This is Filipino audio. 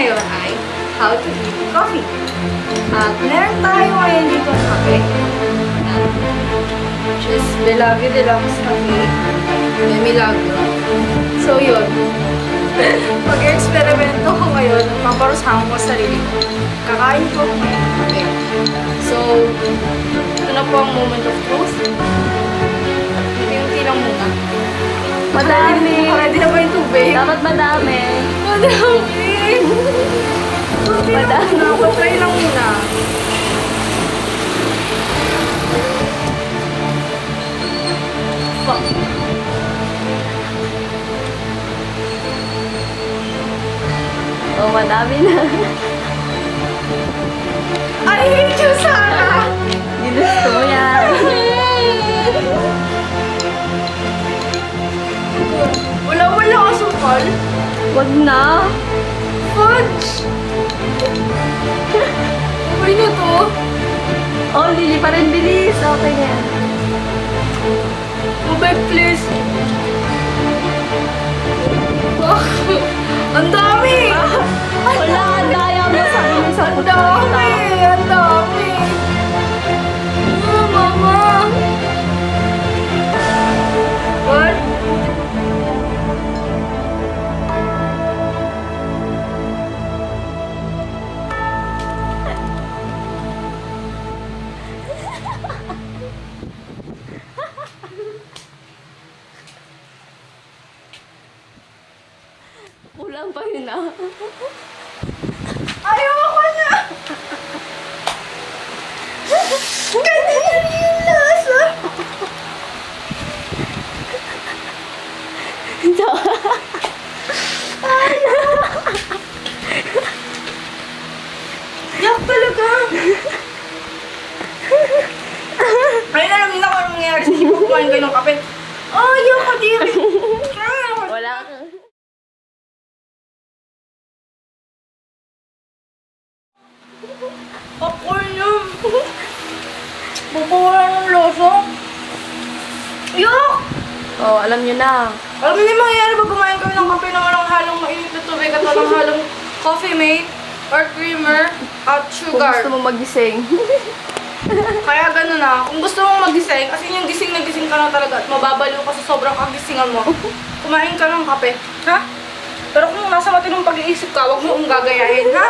ngayon ay how to eat coffee. At meron tayo ngayon dito ng kape. Which is Belavia Deluxe Cafe de Milagro. So yun. Mag-experimento ko ngayon. Paparusahan ko sa sarili ko. Kakain ko ngayon ng kape. So, ito na po ang moment of truth. Unti-unti lang muna. Madami. Ready na ba yung tubig? Dapat madami. Madami. Madami. Try lang muna. Oh, madami na. I hate you, Sarah! Ginusto mo yan. Wala asukal. Wag na. Fudge! Okay na to. Oh, Lily pa rin bilis. Okay na yan. Tubig, please. Ang dami! Wala, ang daya mo. Sabi mo sa Ang dami! Ang dami! Mama! What? Kulang pa yun ah. Ayoko na! Ganyan yung lasa! Ito. Yak talaga! Ayun, alam niyo na kung anong nangyayari sa hindi po kumain kayo ng kape. Ay, yak ka diri! Wala ka. Ako yun! Bukura ng loso! Yak! Oh, alam nyo na. Alam niyo yung mangyayari pag kumain kami ng kape na walang halong mainit na tubig at walang halong coffee mate or creamer at Kung sugar. gusto mo magising. Kaya gano'n na. Kung gusto mong magising, kasi yung gising na gising ka na talaga at mababaliw ka sa sobrang kagisingan mo, kumain ka ng kape. Ha? Pero kung nasa matinong pag-iisip ka, huwag mo kong gagayahin, ha?